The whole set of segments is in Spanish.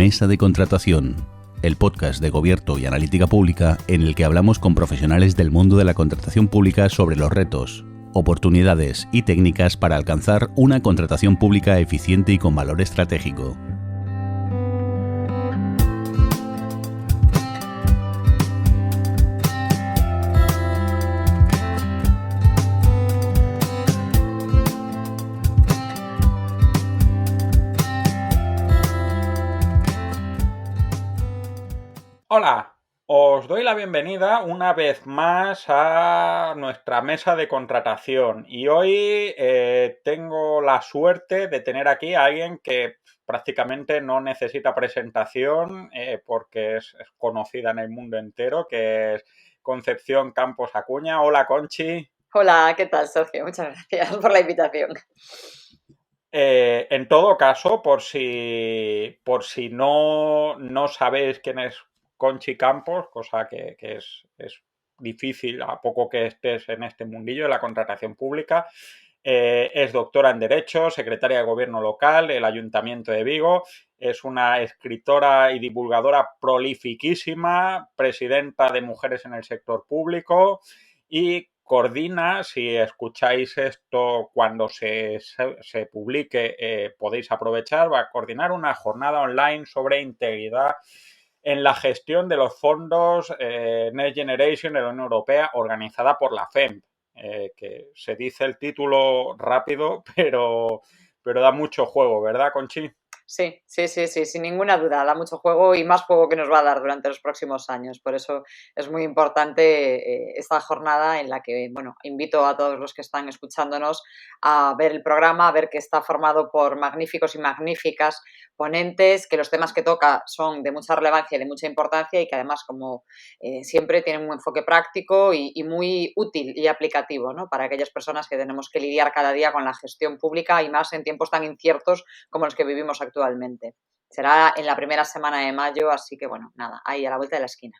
Mesa de Contratación, el podcast de Gobierno y Analítica Pública en el que hablamos con profesionales del mundo de la contratación pública sobre los retos, oportunidades y técnicas para alcanzar una contratación pública eficiente y con valor estratégico. Hola, os doy la bienvenida una vez más a nuestra mesa de contratación y hoy tengo la suerte de tener aquí a alguien que prácticamente no necesita presentación porque es conocida en el mundo entero, que es Concepción Campos Acuña. Hola, Conchi. Hola, ¿qué tal, Sergio? Muchas gracias por la invitación. En todo caso, por si no sabéis quién es Conchi Campos, cosa que es difícil a poco que estés en este mundillo de la contratación pública, es doctora en Derecho, secretaria de Gobierno local del Ayuntamiento de Vigo, es una escritora y divulgadora prolifiquísima, presidenta de Mujeres en el Sector Público y coordina, si escucháis esto cuando se publique, podéis aprovechar, va a coordinar una jornada online sobre integridad en la gestión de los fondos Next Generation de la Unión Europea, organizada por la FEMP, que se dice el título rápido, pero da mucho juego, ¿verdad, Conchi? Sí, sin ninguna duda, da mucho juego y más juego que nos va a dar durante los próximos años. Por eso es muy importante esta jornada en la que, bueno, invito a todos los que están escuchándonos a ver el programa, a ver que está formado por magníficos y magníficas ponentes, que los temas que toca son de mucha relevancia y de mucha importancia y que además, como siempre, tienen un enfoque práctico y muy útil y aplicativo, ¿no? Para aquellas personas que tenemos que lidiar cada día con la gestión pública y más en tiempos tan inciertos como los que vivimos actualmente. Será en la primera semana de mayo, así que bueno, nada, ahí a la vuelta de la esquina.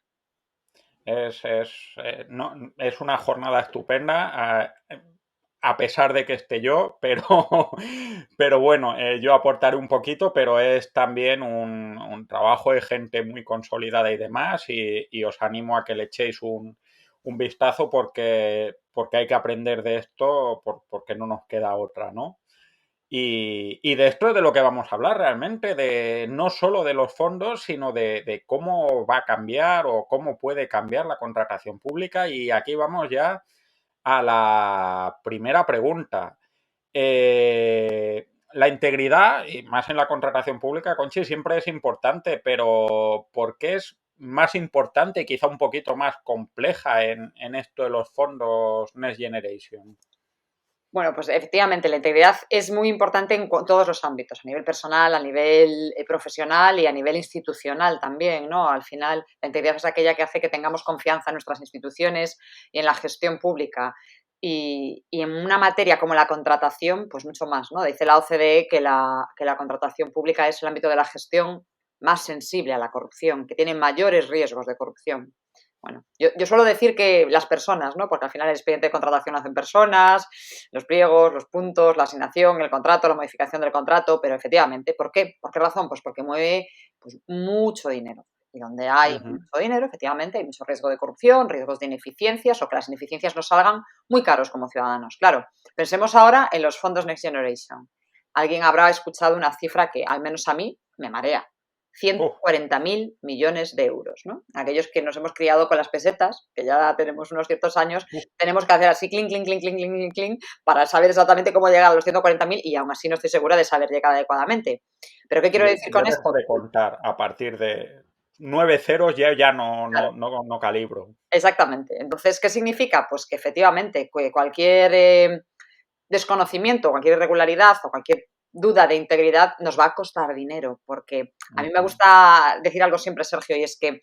Es una jornada estupenda, a pesar de que esté yo, pero bueno, yo aportaré un poquito, pero es también un trabajo de gente muy consolidada y demás, y os animo a que le echéis un vistazo porque hay que aprender de esto, porque no nos queda otra, ¿no? Y de esto es de lo que vamos a hablar realmente, de no solo de los fondos, sino de cómo va a cambiar o cómo puede cambiar la contratación pública. Y aquí vamos ya a la primera pregunta. La integridad, y más en la contratación pública, Conchi, siempre es importante, pero ¿por qué es más importante y quizá un poquito más compleja en esto de los fondos Next Generation? Bueno, pues efectivamente la integridad es muy importante en todos los ámbitos, a nivel personal, a nivel profesional y a nivel institucional también, ¿no? Al final, la integridad es aquella que hace que tengamos confianza en nuestras instituciones y en la gestión pública. Y en una materia como la contratación, pues mucho más, ¿no? Dice la OCDE que la contratación pública es el ámbito de la gestión más sensible a la corrupción, que tiene mayores riesgos de corrupción. Bueno, yo suelo decir que las personas, ¿no? Porque al final el expediente de contratación lo hacen personas, los pliegos, los puntos, la asignación, el contrato, la modificación del contrato, pero efectivamente, ¿por qué? ¿Por qué razón? Pues porque mueve pues, mucho dinero. Y donde hay mucho dinero, efectivamente, hay mucho riesgo de corrupción, riesgos de ineficiencias o que las ineficiencias nos salgan muy caros como ciudadanos. Claro, pensemos ahora en los fondos Next Generation. Alguien habrá escuchado una cifra que, al menos a mí, me marea. 140.000 millones de euros, ¿no? Aquellos que nos hemos criado con las pesetas, que ya tenemos unos ciertos años, tenemos que hacer así, clink, clink, clink, clink, clink, clink, para saber exactamente cómo llegar a los 140.000 y aún así no estoy segura de saber llegar adecuadamente. ¿Pero qué quiero decir con Yo esto? dejo de contar a partir de 9 ceros, ya Claro. no calibro. Exactamente. Entonces, ¿qué significa? Pues que efectivamente cualquier desconocimiento, cualquier irregularidad o cualquier duda de integridad nos va a costar dinero, porque a mí me gusta decir algo siempre, Sergio, y es que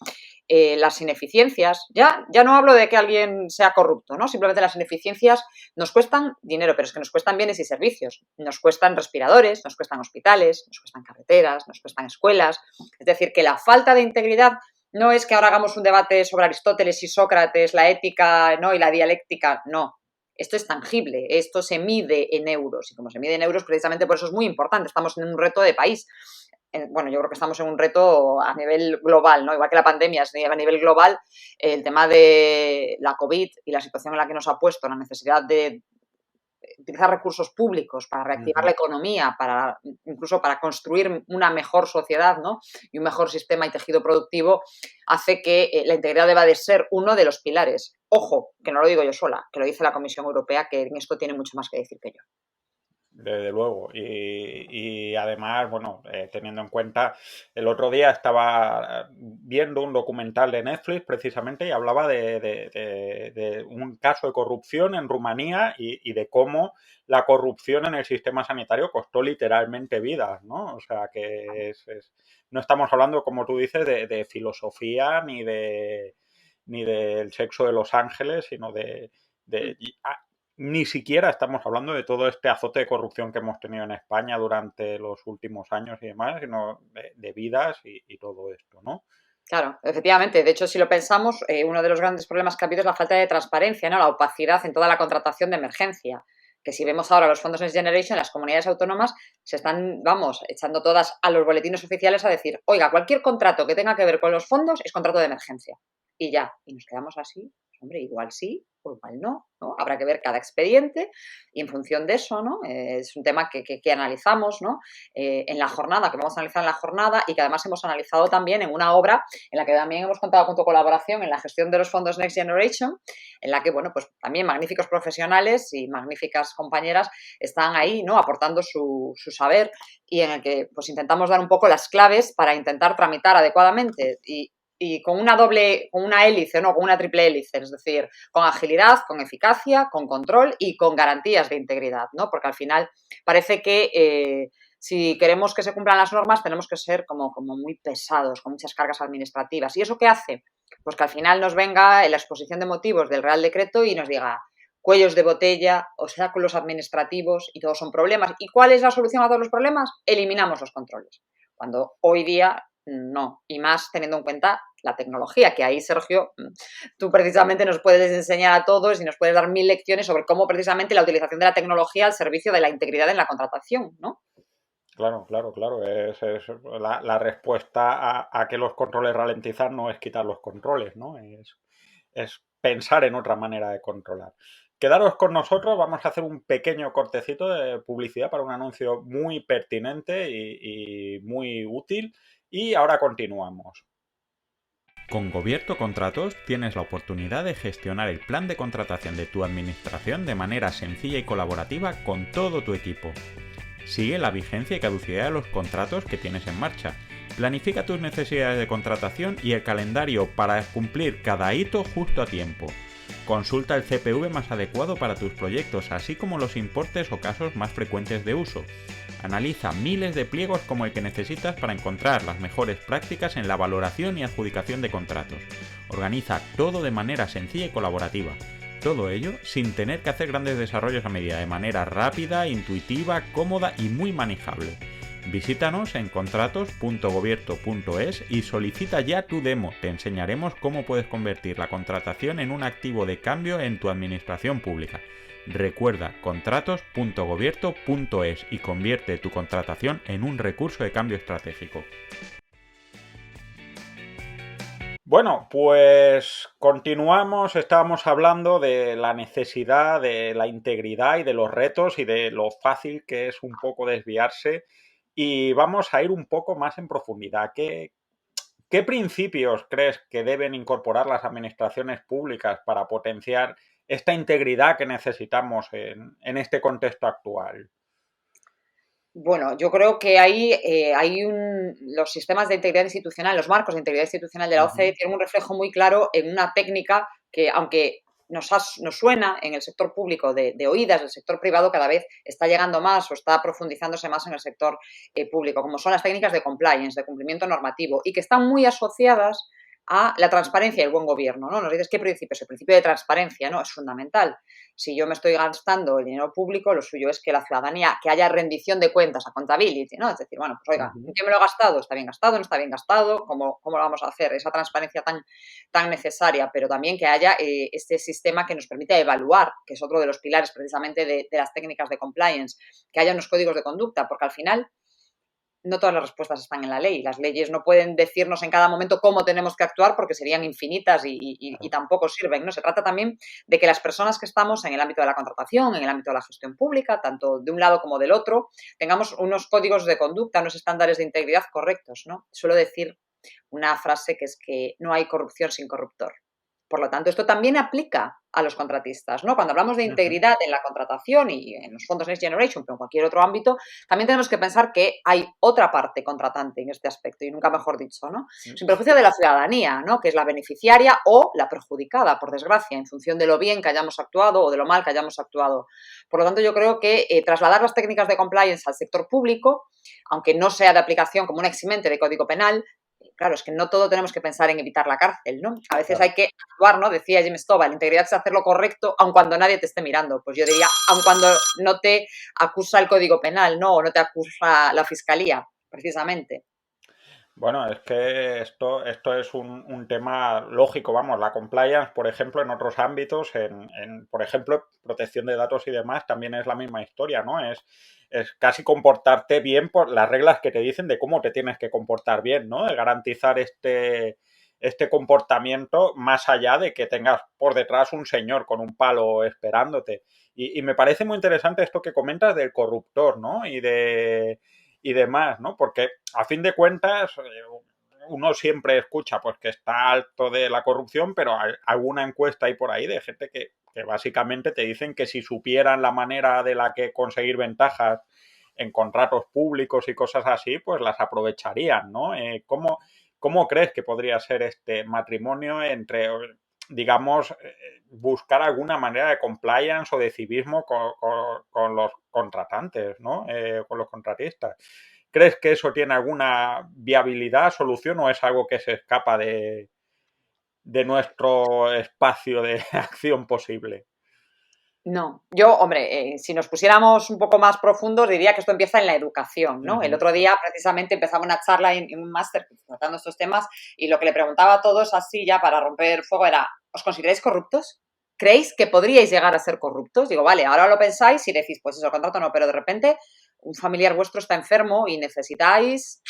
las ineficiencias, ya no hablo de que alguien sea corrupto, ¿no? Simplemente las ineficiencias nos cuestan dinero, pero es que nos cuestan bienes y servicios, nos cuestan respiradores, nos cuestan hospitales, nos cuestan carreteras, nos cuestan escuelas, es decir, que la falta de integridad no es que ahora hagamos un debate sobre Aristóteles y Sócrates, la ética, ¿no? Y la dialéctica, no. Esto es tangible, esto se mide en euros y como se mide en euros, precisamente por eso es muy importante, estamos en un reto de país. bueno, yo creo que estamos en un reto a nivel global, ¿no? Igual que la pandemia es a nivel global, el tema de la COVID y la situación en la que nos ha puesto, la necesidad de utilizar recursos públicos para reactivar la economía, incluso para construir una mejor sociedad, ¿no? Y un mejor sistema y tejido productivo, hace que la integridad deba de ser uno de los pilares. Ojo, que no lo digo yo sola, que lo dice la Comisión Europea, que en esto tiene mucho más que decir que yo. Desde luego. Y además, bueno, teniendo en cuenta, el otro día estaba viendo un documental de Netflix precisamente y hablaba de un caso de corrupción en Rumanía y de cómo la corrupción en el sistema sanitario costó literalmente vidas, ¿no? O sea, que no estamos hablando, como tú dices, de filosofía ni del sexo de los ángeles, sino ni siquiera estamos hablando de todo este azote de corrupción que hemos tenido en España durante los últimos años y demás, sino de vidas y todo esto, ¿no? Claro, efectivamente. De hecho, si lo pensamos, uno de los grandes problemas que ha habido es la falta de transparencia, ¿no? La opacidad en toda la contratación de emergencia. Que si vemos ahora los fondos Next Generation, las comunidades autónomas se están, vamos, echando todas a los boletines oficiales a decir, oiga, cualquier contrato que tenga que ver con los fondos es contrato de emergencia. Y ya, y nos quedamos así. Hombre, igual sí o igual no, ¿no? Habrá que ver cada expediente y en función de eso, ¿no? Es un tema que analizamos, ¿no? En la jornada, que vamos a analizar en la jornada y que además hemos analizado también en una obra en la que también hemos contado con tu colaboración en la gestión de los fondos Next Generation, en la que, bueno, pues también magníficos profesionales y magníficas compañeras están ahí, ¿no? Aportando su saber y en el que pues intentamos dar un poco las claves para intentar tramitar adecuadamente y con una hélice, ¿no? Con una triple hélice, es decir, con agilidad, con eficacia, con control y con garantías de integridad, ¿no? Porque al final parece que si queremos que se cumplan las normas tenemos que ser como muy pesados, con muchas cargas administrativas. ¿Y eso qué hace? Pues que al final nos venga en la exposición de motivos del Real Decreto y nos diga cuellos de botella, obstáculos administrativos y todos son problemas. ¿Y cuál es la solución a todos los problemas? Eliminamos los controles. Cuando hoy día no, y más teniendo en cuenta la tecnología, que ahí, Sergio, tú precisamente nos puedes enseñar a todos y nos puedes dar 1000 lecciones sobre cómo precisamente la utilización de la tecnología al servicio de la integridad en la contratación, ¿no? Claro. Es la respuesta a que los controles ralentizan no es quitar los controles, ¿no? Es pensar en otra manera de controlar. Quedaros con nosotros, vamos a hacer un pequeño cortecito de publicidad para un anuncio muy pertinente y muy útil y ahora continuamos. Con Gobierto Contratos tienes la oportunidad de gestionar el plan de contratación de tu administración de manera sencilla y colaborativa con todo tu equipo. Sigue la vigencia y caducidad de los contratos que tienes en marcha. Planifica tus necesidades de contratación y el calendario para cumplir cada hito justo a tiempo. Consulta el CPV más adecuado para tus proyectos, así como los importes o casos más frecuentes de uso. Analiza miles de pliegos como el que necesitas para encontrar las mejores prácticas en la valoración y adjudicación de contratos. Organiza todo de manera sencilla y colaborativa. Todo ello sin tener que hacer grandes desarrollos a medida, de manera rápida, intuitiva, cómoda y muy manejable. Visítanos en contratos.gobierto.es y solicita ya tu demo. Te enseñaremos cómo puedes convertir la contratación en un activo de cambio en tu administración pública. Recuerda contratos.gobierto.es y convierte tu contratación en un recurso de cambio estratégico. Bueno, pues continuamos, estábamos hablando de la necesidad de la integridad y de los retos y de lo fácil que es un poco desviarse y vamos a ir un poco más en profundidad. ¿Qué principios crees que deben incorporar las administraciones públicas para potenciar esta integridad que necesitamos en este contexto actual? Bueno, yo creo que los sistemas de integridad institucional, los marcos de integridad institucional de la OCDE tienen un reflejo muy claro en una técnica que, aunque nos suena en el sector público de oídas, el sector privado cada vez está llegando más o está profundizándose más en el sector público, como son las técnicas de compliance, de cumplimiento normativo, y que están muy asociadas a la transparencia y el buen gobierno, ¿no? Nos dices qué principio es el principio de transparencia, ¿no? Es fundamental. Si yo me estoy gastando el dinero público, lo suyo es que la ciudadanía, que haya rendición de cuentas, accountability, ¿no? Es decir, bueno, pues oiga, ¿qué me lo he gastado? ¿Está bien gastado? ¿No está bien gastado? ¿Cómo lo vamos a hacer? Esa transparencia tan necesaria, pero también que haya este sistema que nos permite evaluar, que es otro de los pilares precisamente de las técnicas de compliance, que haya unos códigos de conducta, porque al final no todas las respuestas están en la ley. Las leyes no pueden decirnos en cada momento cómo tenemos que actuar porque serían infinitas y tampoco sirven, ¿no? Se trata también de que las personas que estamos en el ámbito de la contratación, en el ámbito de la gestión pública, tanto de un lado como del otro, tengamos unos códigos de conducta, unos estándares de integridad correctos, ¿no? Suelo decir una frase que es que no hay corrupción sin corruptor. Por lo tanto, esto también aplica a los contratistas, ¿no? Cuando hablamos de integridad en la contratación y en los fondos Next Generation, pero en cualquier otro ámbito, también tenemos que pensar que hay otra parte contratante en este aspecto, y nunca mejor dicho, ¿no? Sin perjuicio de la ciudadanía, ¿no? Que es la beneficiaria o la perjudicada, por desgracia, en función de lo bien que hayamos actuado o de lo mal que hayamos actuado. Por lo tanto, yo creo que trasladar las técnicas de compliance al sector público, aunque no sea de aplicación como un eximente de código penal, claro, es que no todo tenemos que pensar en evitar la cárcel, ¿no? A veces hay que actuar, ¿no? Decía Jim Stovall, la integridad es hacer lo correcto aun cuando nadie te esté mirando. Pues yo diría, aun cuando no te acusa el Código Penal, ¿no? O no te acusa la Fiscalía, precisamente. Bueno, es que esto es un tema lógico, vamos, la compliance, por ejemplo, en otros ámbitos, por ejemplo, protección de datos y demás, también es la misma historia, ¿no? Es casi comportarte bien por las reglas que te dicen de cómo te tienes que comportar bien, ¿no? De garantizar este comportamiento más allá de que tengas por detrás un señor con un palo esperándote. Y me parece muy interesante esto que comentas del corruptor, ¿no? Y demás, ¿no? Porque a fin de cuentas uno siempre escucha pues que está alto de la corrupción, pero hay alguna encuesta ahí por ahí de gente que básicamente te dicen que si supieran la manera de la que conseguir ventajas en contratos públicos y cosas así, pues las aprovecharían, ¿no? ¿Cómo crees que podría ser este matrimonio entre, digamos, buscar alguna manera de compliance o de civismo con los contratantes, ¿no? Con los contratistas? ¿Crees que eso tiene alguna viabilidad, solución o es algo que se escapa de nuestro espacio de acción posible? No, yo, hombre, si nos pusiéramos un poco más profundos, diría que esto empieza en la educación, ¿no? El otro día, precisamente, empezaba una charla en un máster tratando estos temas y lo que le preguntaba a todos así ya para romper fuego era, ¿os consideráis corruptos? ¿Creéis que podríais llegar a ser corruptos? Digo, vale, ahora lo pensáis y decís, pues eso, el contrato no, pero de repente un familiar vuestro está enfermo y necesitáis,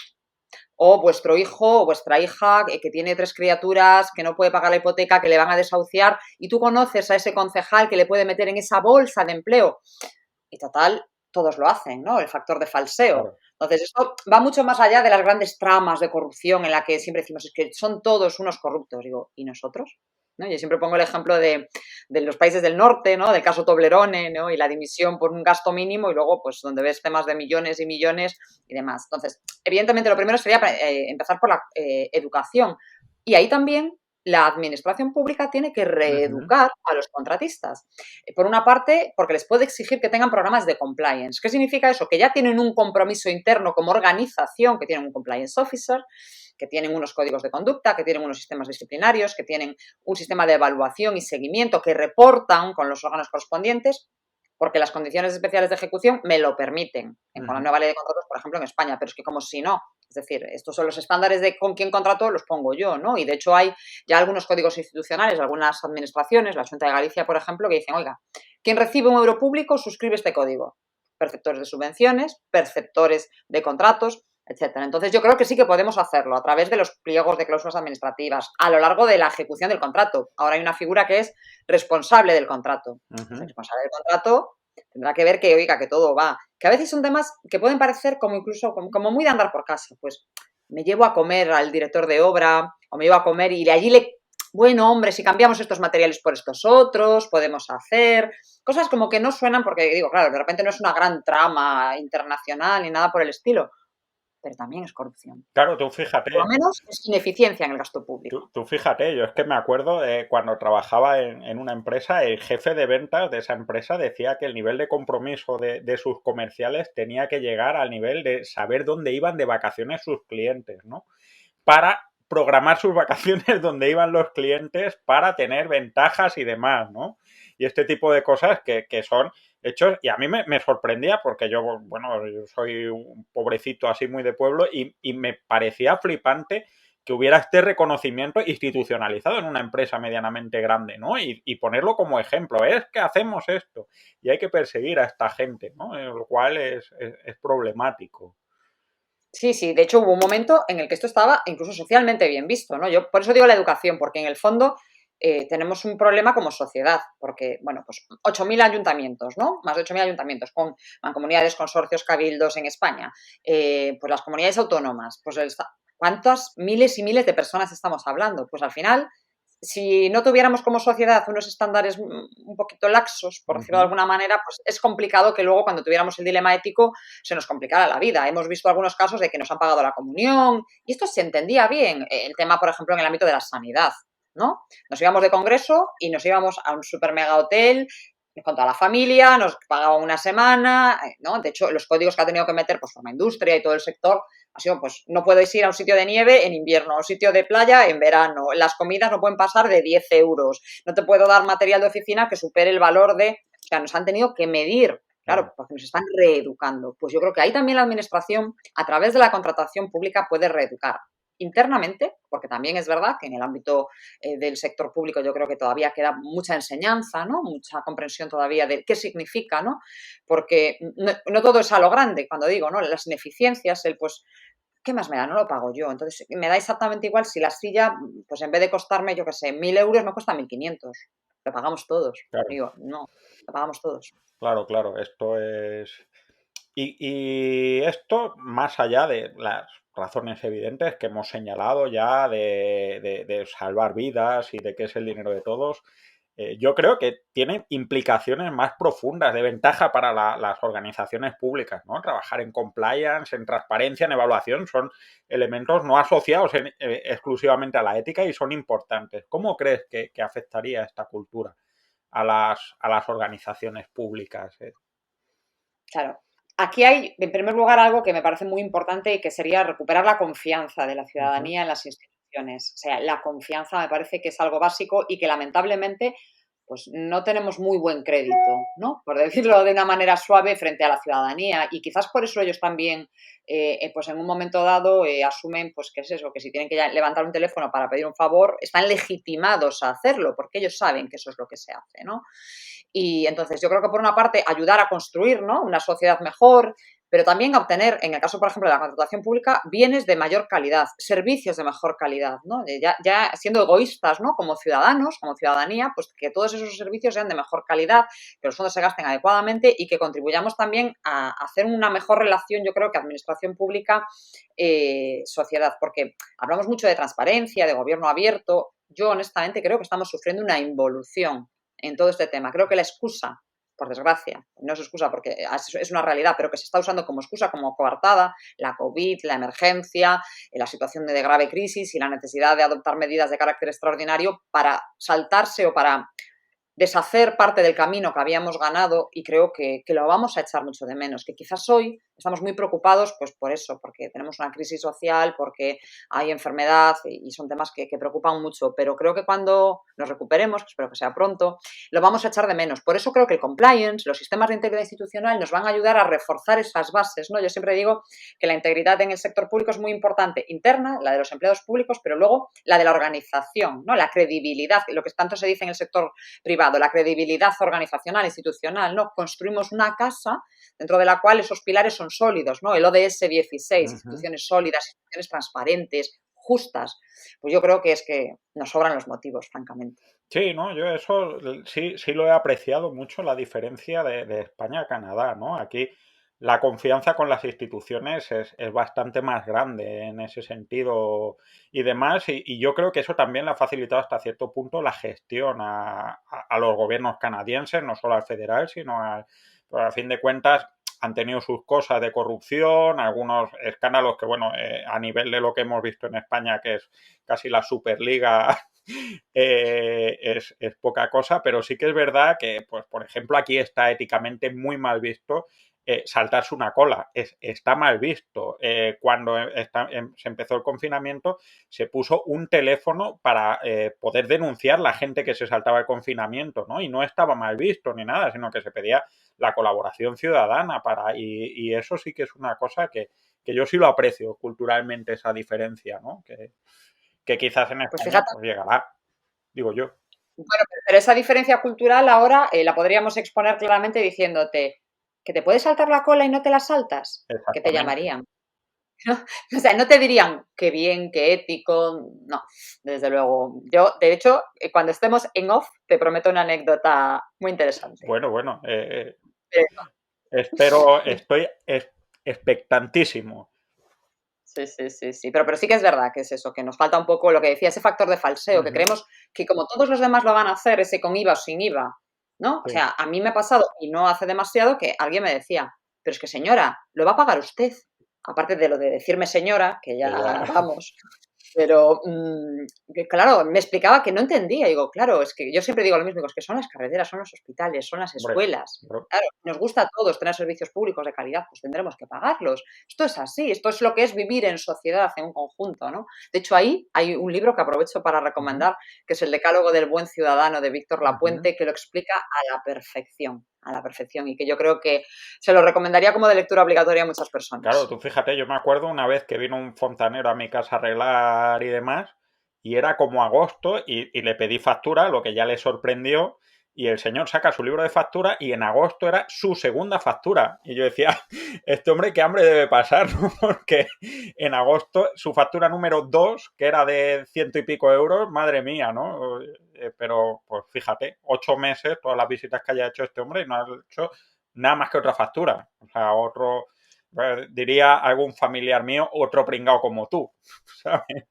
o vuestro hijo o vuestra hija que tiene 3 criaturas, que no puede pagar la hipoteca, que le van a desahuciar, y tú conoces a ese concejal que le puede meter en esa bolsa de empleo. Y total, todos lo hacen, ¿no? El factor de falseo. Claro. Entonces, esto va mucho más allá de las grandes tramas de corrupción en la que siempre decimos, es que son todos unos corruptos. Digo, ¿y nosotros? ¿No? Yo siempre pongo el ejemplo de los países del norte, ¿no? Del caso Toblerone, ¿no? Y la dimisión por un gasto mínimo y luego, pues, donde ves temas de millones y millones y demás. Entonces, evidentemente, lo primero sería empezar por la educación. Y ahí también la administración pública tiene que reeducar a los contratistas. Por una parte, porque les puede exigir que tengan programas de compliance. ¿Qué significa eso? Que ya tienen un compromiso interno como organización, que tienen un compliance officer, que tienen unos códigos de conducta, que tienen unos sistemas disciplinarios, que tienen un sistema de evaluación y seguimiento, que reportan con los órganos correspondientes, porque las condiciones especiales de ejecución me lo permiten. Con la nueva ley de contratos, por ejemplo, en España, pero es que como si no. Es decir, estos son los estándares de con quién contrato, los pongo yo, ¿no? Y de hecho hay ya algunos códigos institucionales, algunas administraciones, la Xunta de Galicia, por ejemplo, que dicen, oiga, quien recibe un euro público suscribe este código. Perceptores de subvenciones, perceptores de contratos, etcétera. Entonces yo creo que sí que podemos hacerlo a través de los pliegos de cláusulas administrativas a lo largo de la ejecución del contrato. Ahora hay una figura que es responsable del contrato. El responsable del contrato tendrá que ver que, oiga, que todo va. Que a veces son temas que pueden parecer como incluso como muy de andar por casa. Pues me llevo a comer al director de obra o me llevo a comer y de allí bueno, hombre, si cambiamos estos materiales por estos otros, podemos hacer cosas como que no suenan porque, digo, claro, de repente no es una gran trama internacional ni nada por el estilo, pero también es corrupción. Claro, tú fíjate. Por lo menos es ineficiencia en el gasto público. Tú fíjate, yo es que me acuerdo de cuando trabajaba en una empresa, el jefe de ventas de esa empresa decía que el nivel de compromiso de sus comerciales tenía que llegar al nivel de saber dónde iban de vacaciones sus clientes, ¿no? Para programar sus vacaciones donde iban los clientes para tener ventajas y demás, ¿no? Y este tipo de cosas que son hechos, y a mí me sorprendía porque yo soy un pobrecito así muy de pueblo y me parecía flipante que hubiera este reconocimiento institucionalizado en una empresa medianamente grande, ¿no? Y ponerlo como ejemplo, es que hacemos esto y hay que perseguir a esta gente, ¿no? Lo cual es problemático. Sí, sí, de hecho hubo un momento en el que esto estaba incluso socialmente bien visto, ¿no? Yo por eso digo la educación, porque en el fondo tenemos un problema como sociedad, porque, bueno, pues 8.000 ayuntamientos, ¿no? Más de 8.000 ayuntamientos con mancomunidades, consorcios, cabildos en España. Pues las comunidades autónomas, pues ¿cuántas miles y miles de personas estamos hablando? Pues al final, si no tuviéramos como sociedad unos estándares un poquito laxos, por decirlo de alguna manera, pues es complicado que luego cuando tuviéramos el dilema ético se nos complicara la vida. Hemos visto algunos casos de que nos han pagado la comunión y esto se entendía bien. El tema, por ejemplo, en el ámbito de la sanidad, ¿no? Nos íbamos de congreso y nos íbamos a un super mega hotel con toda la familia, nos pagaban una semana, ¿no? De hecho, los códigos que ha tenido que meter pues la industria y todo el sector ha sido, pues, no puedes ir a un sitio de nieve en invierno, a un sitio de playa en verano, las comidas no pueden pasar de 10 euros, no te puedo dar material de oficina que supere el valor de... O sea, nos han tenido que medir, claro, porque nos están reeducando. Pues yo creo que ahí también la administración, a través de la contratación pública, puede reeducar internamente, porque también es verdad que en el ámbito del sector público yo creo que todavía queda mucha enseñanza, ¿no? Mucha comprensión todavía de qué significa, ¿no? Porque no todo es a lo grande, cuando digo, ¿no? Las ineficiencias, el pues, ¿qué más me da? No lo pago yo. Entonces, me da exactamente igual si la silla, pues en vez de costarme, yo qué sé, 1.000 euros, me cuesta 1.500. Lo pagamos todos. Claro, Digo, no, lo pagamos todos. claro, esto es... Y esto, más allá de las razones evidentes que hemos señalado ya de salvar vidas y de que es el dinero de todos, yo creo que tiene implicaciones más profundas de ventaja para las organizaciones públicas, ¿no? Trabajar en compliance, en transparencia, en evaluación, son elementos no asociados exclusivamente a la ética y son importantes. ¿Cómo crees que afectaría esta cultura a las organizaciones públicas? Claro. Aquí hay, en primer lugar, algo que me parece muy importante y que sería recuperar la confianza de la Ujú. ciudadanía en las instituciones. O sea, la confianza me parece que es algo básico y que lamentablemente pues no tenemos muy buen crédito, ¿no? Por decirlo de una manera suave frente a la ciudadanía y quizás por eso ellos también, pues en un momento dado asumen, pues qué es eso, que si tienen que levantar un teléfono para pedir un favor, están legitimados a hacerlo porque ellos saben que eso es lo que se hace, ¿no? Y entonces yo creo que por una parte ayudar a construir, ¿no? Una sociedad mejor, pero también a obtener, en el caso, por ejemplo, de la contratación pública, bienes de mayor calidad, servicios de mejor calidad, ¿no? Ya siendo egoístas, ¿no? Como ciudadanos, como ciudadanía, pues que todos esos servicios sean de mejor calidad, que los fondos se gasten adecuadamente y que contribuyamos también a hacer una mejor relación, yo creo que administración pública, sociedad, porque hablamos mucho de transparencia, de gobierno abierto. Yo honestamente creo que estamos sufriendo una involución en todo este tema. Creo que la excusa, por desgracia, no es excusa porque es una realidad, pero que se está usando como excusa, como coartada, la COVID, la emergencia, la situación de grave crisis y la necesidad de adoptar medidas de carácter extraordinario para saltarse o para deshacer parte del camino que habíamos ganado y creo que lo vamos a echar mucho de menos, que quizás hoy estamos muy preocupados pues por eso, porque tenemos una crisis social, porque hay enfermedad y son temas que preocupan mucho, pero creo que cuando nos recuperemos, que espero que sea pronto, lo vamos a echar de menos. Por eso creo que el compliance, los sistemas de integridad institucional nos van a ayudar a reforzar esas bases, ¿no? Yo siempre digo que la integridad en el sector público es muy importante, interna, la de los empleados públicos, pero luego la de la organización, ¿no? La credibilidad, lo que tanto se dice en el sector privado, la credibilidad organizacional, institucional, ¿no? Construimos una casa dentro de la cual esos pilares son sólidos, ¿no? El ODS 16, Ujú. instituciones sólidas, instituciones transparentes, justas. Pues yo creo que es que nos sobran los motivos, francamente. Sí, ¿no? Yo eso sí lo he apreciado mucho, la diferencia de España a Canadá, ¿no? Aquí la confianza con las instituciones es bastante más grande en ese sentido y demás, y yo creo que eso también le ha facilitado hasta cierto punto la gestión a los gobiernos canadienses, no solo al federal, sino pues a fin de cuentas han tenido sus cosas de corrupción, algunos escándalos que, bueno, a nivel de lo que hemos visto en España, que es casi la Superliga es poca cosa, pero sí que es verdad que, pues, por ejemplo, aquí está éticamente muy mal visto saltarse una cola. Está mal visto. Cuando se empezó el confinamiento, se puso un teléfono para poder denunciar la gente que se saltaba el confinamiento, ¿no? Y no estaba mal visto ni nada, sino que se pedía la colaboración ciudadana y eso sí que es una cosa que yo sí lo aprecio culturalmente, esa diferencia, ¿no? Que quizás en Pues España fíjate, pues llegará, digo yo. bueno, pero esa diferencia cultural ahora la podríamos exponer claramente diciéndote que te puedes saltar la cola y no te la saltas, que te Exactamente. llamarían. ¿no? O sea, no te dirían qué bien, qué ético, no, desde luego. Yo, de hecho, cuando estemos en off, te prometo una anécdota muy interesante. Bueno, Eh, estoy expectantísimo. Sí. Pero sí que es verdad que es eso, que nos falta un poco lo que decía, ese factor de falseo, que creemos que como todos los demás lo van a hacer, ese con IVA o sin IVA, ¿no? O Sí. sea, a mí me ha pasado, y no hace demasiado, que alguien me decía, pero es que señora, lo va a pagar usted. Aparte de lo de decirme señora, que ya vamos. Pero, que claro, me explicaba que no entendía. Digo, claro, es que yo siempre digo lo mismo, digo, es que son las carreteras, son los hospitales, son las Hombre, escuelas. Claro, nos gusta a todos tener servicios públicos de calidad, pues tendremos que pagarlos. Esto es así, esto es lo que es vivir en sociedad, en un conjunto, ¿no? De hecho, ahí hay un libro que aprovecho para recomendar, que es el Decálogo del Buen Ciudadano de Víctor Lapuente, que lo explica a la perfección, y que yo creo que se lo recomendaría como de lectura obligatoria a muchas personas. Claro, tú fíjate, yo me acuerdo una vez que vino un fontanero a mi casa a arreglar y demás, y era como agosto, y le pedí factura, lo que ya le sorprendió, y el señor saca su libro de factura y en agosto era su segunda factura. Y yo decía, este hombre qué hambre debe pasar, ¿no? Porque en agosto su factura número 2, que era de 100 y pico euros, madre mía, ¿no? Pero pues fíjate, 8 meses, todas las visitas que haya hecho este hombre, y no ha hecho nada más que otra factura. O sea, otro, diría algún familiar mío, otro pringao como tú, ¿sabes?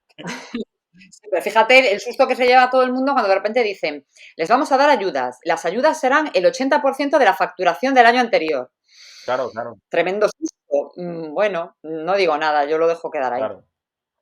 Sí, pero fíjate el susto que se lleva todo el mundo cuando de repente dicen, les vamos a dar ayudas. Las ayudas serán el 80% de la facturación del año anterior. Claro. Tremendo susto. Bueno, no digo nada, yo lo dejo quedar ahí, Claro.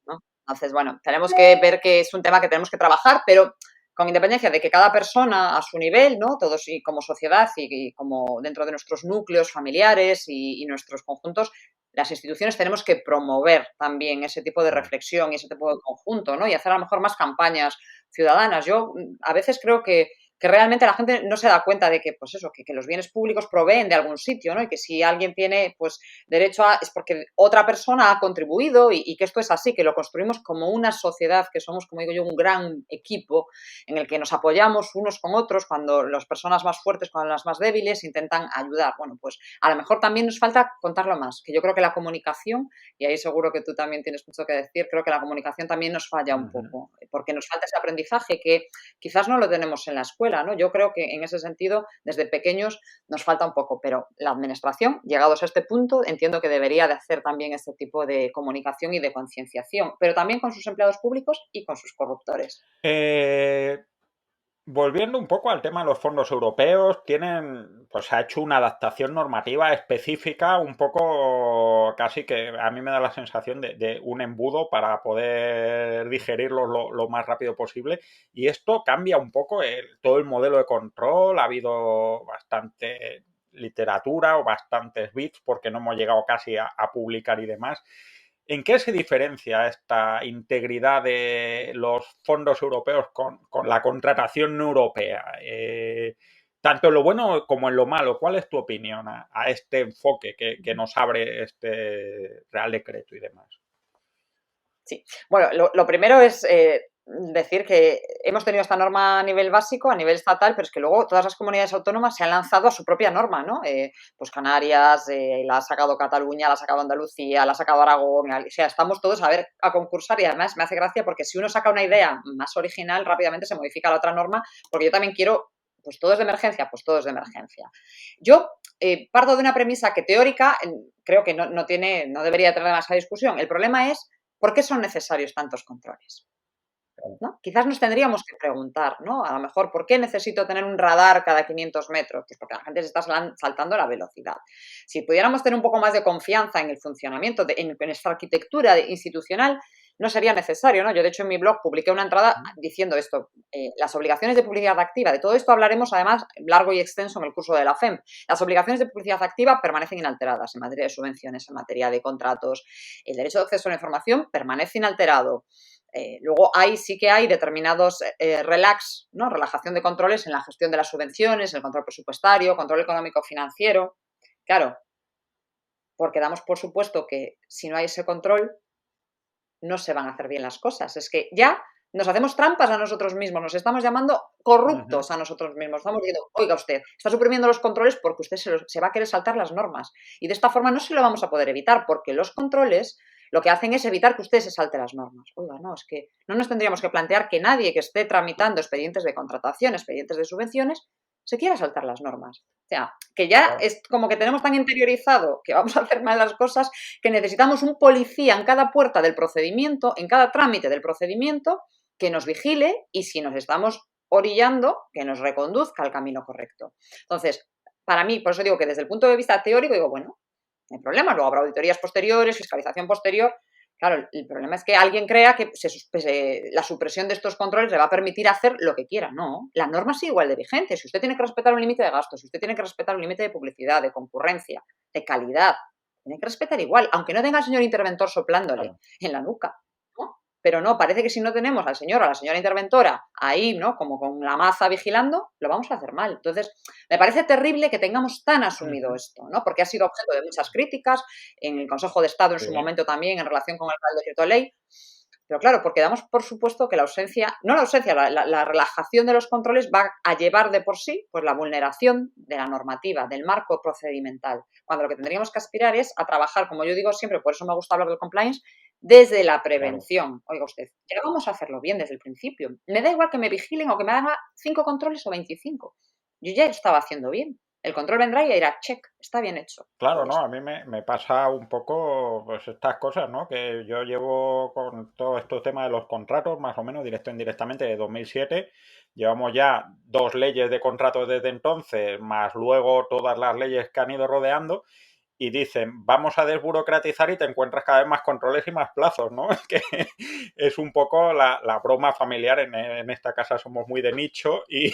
¿no? Entonces, bueno, tenemos que ver que es un tema que tenemos que trabajar, pero con independencia de que cada persona a su nivel, ¿no? Todos y como sociedad y como dentro de nuestros núcleos familiares y nuestros conjuntos, las instituciones tenemos que promover también ese tipo de reflexión y ese tipo de conjunto, ¿no? Y hacer a lo mejor más campañas ciudadanas. Yo a veces creo que realmente la gente no se da cuenta de que, pues eso, que los bienes públicos proveen de algún sitio, ¿no? Y que si alguien tiene, pues, derecho a, es porque otra persona ha contribuido y que esto es así, que lo construimos como una sociedad, que somos, como digo yo, un gran equipo en el que nos apoyamos unos con otros cuando las personas más fuertes, cuando las más débiles intentan ayudar. Bueno, pues a lo mejor también nos falta contarlo más, que yo creo que la comunicación, y ahí seguro que tú también tienes mucho que decir, creo que la comunicación también nos falla un poco, porque nos falta ese aprendizaje que quizás no lo tenemos en la escuela, ¿no? Yo creo que en ese sentido, desde pequeños nos falta un poco, pero la administración, llegados a este punto, entiendo que debería de hacer también este tipo de comunicación y de concienciación, pero también con sus empleados públicos y con sus corruptores. Volviendo un poco al tema de los fondos europeos, pues ha hecho una adaptación normativa específica, un poco casi que a mí me da la sensación de un embudo para poder digerirlo lo más rápido posible. Y esto cambia un poco todo el modelo de control. Ha habido bastante literatura o bastantes bits porque no hemos llegado casi a publicar y demás. ¿En qué se diferencia esta integridad de los fondos europeos con la contratación no europea? Tanto en lo bueno como en lo malo, ¿cuál es tu opinión a este enfoque que nos abre este Real Decreto y demás? Sí, bueno, lo primero es decir que hemos tenido esta norma a nivel básico, a nivel estatal, pero es que luego todas las comunidades autónomas se han lanzado a su propia norma, ¿no? Pues Canarias, la ha sacado Cataluña, la ha sacado Andalucía, la ha sacado Aragón, o sea, estamos todos a concursar y además me hace gracia porque si uno saca una idea más original, rápidamente se modifica la otra norma, porque yo también quiero, pues todo es de emergencia, pues todo es de emergencia. Yo parto de una premisa que teórica creo que no debería tener demasiada discusión. El problema es ¿por qué son necesarios tantos controles? ¿No? Quizás nos tendríamos que preguntar, ¿no? A lo mejor, ¿por qué necesito tener un radar cada 500 metros? Pues porque la gente se está saltando la velocidad. Si pudiéramos tener un poco más de confianza en el funcionamiento, en nuestra arquitectura institucional, no sería necesario, ¿no? Yo, de hecho, en mi blog publiqué una entrada diciendo esto, las obligaciones de publicidad activa. De todo esto hablaremos, además, largo y extenso en el curso de la FEM. Las obligaciones de publicidad activa permanecen inalteradas en materia de subvenciones, en materia de contratos. El derecho de acceso a la información permanece inalterado. Luego sí que hay determinados relajación de controles en la gestión de las subvenciones, el control presupuestario, control económico-financiero. Claro, porque damos por supuesto que si no hay ese control, no se van a hacer bien las cosas. Es que ya nos hacemos trampas a nosotros mismos, nos estamos llamando corruptos a nosotros mismos. Estamos diciendo, oiga usted, está suprimiendo los controles porque usted se va a querer saltar las normas. Y de esta forma no se lo vamos a poder evitar, porque los controles lo que hacen es evitar que usted se salte las normas. Oiga, no, es que no nos tendríamos que plantear que nadie que esté tramitando expedientes de contratación, expedientes de subvenciones, se quiera saltar las normas. O sea, que ya es como que tenemos tan interiorizado que vamos a hacer mal las cosas que necesitamos un policía en cada puerta del procedimiento, en cada trámite del procedimiento, que nos vigile y si nos estamos orillando, que nos reconduzca al camino correcto. Entonces, para mí, por eso digo que desde el punto de vista teórico, digo, bueno, no hay problema, luego habrá auditorías posteriores, fiscalización posterior. Claro, el problema es que alguien crea que la supresión de estos controles le va a permitir hacer lo que quiera. No, la norma sigue igual de vigente. Si usted tiene que respetar un límite de gastos, si usted tiene que respetar un límite de publicidad, de concurrencia, de calidad, tiene que respetar igual, aunque no tenga al señor interventor soplándole en la nuca. Pero no, parece que si no tenemos al señor o a la señora interventora ahí, ¿no? Como con la maza vigilando, lo vamos a hacer mal. Entonces, me parece terrible que tengamos tan asumido esto, ¿no? Porque ha sido objeto de muchas críticas en el Consejo de Estado en su momento también en relación con el Real Decreto de Ley. Pero claro, porque damos por supuesto que la relajación de los controles va a llevar de por sí pues la vulneración de la normativa, del marco procedimental. Cuando lo que tendríamos que aspirar es a trabajar, como yo digo siempre, por eso me gusta hablar del compliance, desde la prevención. Oiga usted, ya vamos a hacerlo bien desde el principio. Me da igual que me vigilen o que me hagan 5 controles o 25. Yo ya lo estaba haciendo bien. El control vendrá y dirá, check, está bien hecho. Claro, ¿no? A mí me pasa un poco pues estas cosas, ¿no? Que yo llevo con todo estos temas de los contratos, más o menos, directo e indirectamente, de 2007. Llevamos ya 2 leyes de contratos desde entonces, más luego todas las leyes que han ido rodeando. Y dicen, vamos a desburocratizar y te encuentras cada vez más controles y más plazos, ¿no? Que es un poco la broma familiar. En esta casa somos muy de nicho y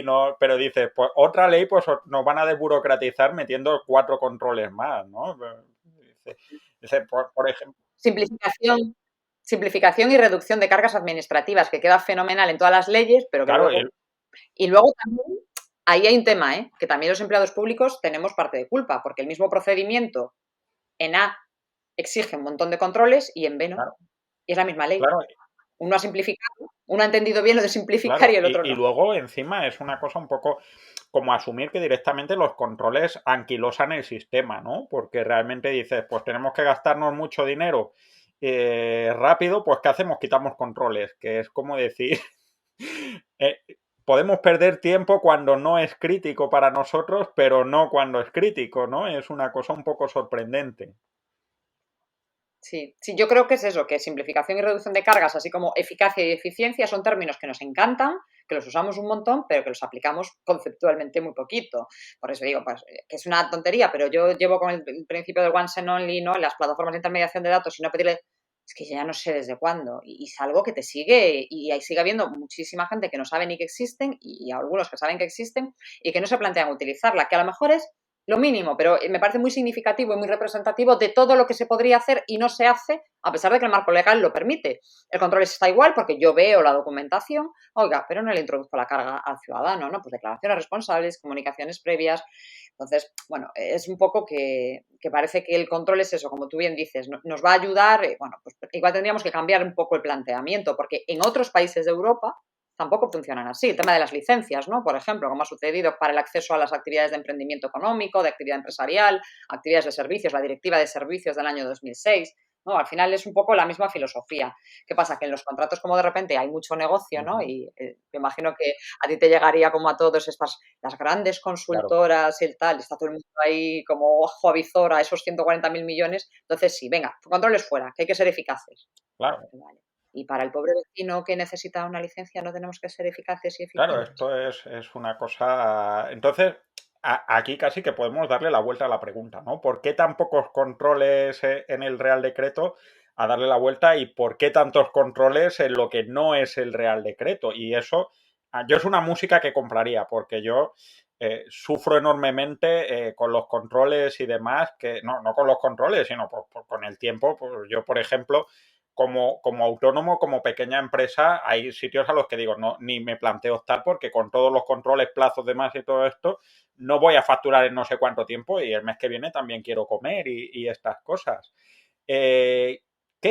no, pero dices, pues otra ley pues nos van a desburocratizar metiendo 4 controles más, ¿no? Dice, por ejemplo. Simplificación y reducción de cargas administrativas, que queda fenomenal en todas las leyes, pero que claro, luego... Y luego también, ahí hay un tema, que también los empleados públicos tenemos parte de culpa, porque el mismo procedimiento en A exige un montón de controles y en B no. Claro. Y es la misma ley. Claro. Uno ha simplificado, uno ha entendido bien lo de simplificar, claro, y el otro no. Y luego, encima, es una cosa un poco como asumir que directamente los controles anquilosan el sistema, ¿no? Porque realmente dices, pues tenemos que gastarnos mucho dinero rápido, pues ¿qué hacemos? Quitamos controles, que es como decir... podemos perder tiempo cuando no es crítico para nosotros, pero no cuando es crítico, ¿no? Es una cosa un poco sorprendente. Sí, yo creo que es eso, que simplificación y reducción de cargas, así como eficacia y eficiencia, son términos que nos encantan, que los usamos un montón, pero que los aplicamos conceptualmente muy poquito. Por eso digo, pues, que es una tontería, pero yo llevo con el principio del once and only, ¿no? En las plataformas de intermediación de datos y no pedirle... Es que ya no sé desde cuándo. Y es algo que te sigue y ahí sigue habiendo muchísima gente que no sabe ni que existen y algunos que saben que existen y que no se plantean utilizarla, que a lo mejor es lo mínimo, pero me parece muy significativo y muy representativo de todo lo que se podría hacer y no se hace, a pesar de que el marco legal lo permite. El control está igual porque yo veo la documentación, oiga, pero no le introduzco la carga al ciudadano, ¿no? Pues declaraciones responsables, comunicaciones previas. Entonces, bueno, es un poco que parece que el control es eso, como tú bien dices, nos va a ayudar, bueno, pues igual tendríamos que cambiar un poco el planteamiento, porque en otros países de Europa tampoco funcionan así. El tema de las licencias, ¿no? Por ejemplo, como ha sucedido para el acceso a las actividades de emprendimiento económico, de actividad empresarial, actividades de servicios, la Directiva de Servicios del año 2006, ¿no? Al final es un poco la misma filosofía. ¿Qué pasa? Que en los contratos como de repente hay mucho negocio, ¿no? Y me imagino que a ti te llegaría como a todos las grandes consultoras, claro, y el tal, está todo el mundo ahí como ojo a visor a esos 140.000 millones. Entonces sí, venga, controles fuera, que hay que ser eficaces. Claro. Vale. Y para el pobre vecino que necesita una licencia no tenemos que ser eficaces y eficientes. Claro, esto es una cosa... Entonces, aquí casi que podemos darle la vuelta a la pregunta, ¿no? ¿Por qué tan pocos controles en el Real Decreto a darle la vuelta y por qué tantos controles en lo que no es el Real Decreto? Y eso, yo es una música que compraría porque yo sufro enormemente con los controles y demás, que no con los controles, sino con el tiempo. Pues yo, por ejemplo... Como autónomo, como pequeña empresa, hay sitios a los que digo, no, ni me planteo optar porque con todos los controles, plazos, demás y todo esto, no voy a facturar en no sé cuánto tiempo y el mes que viene también quiero comer y estas cosas. ¿Qué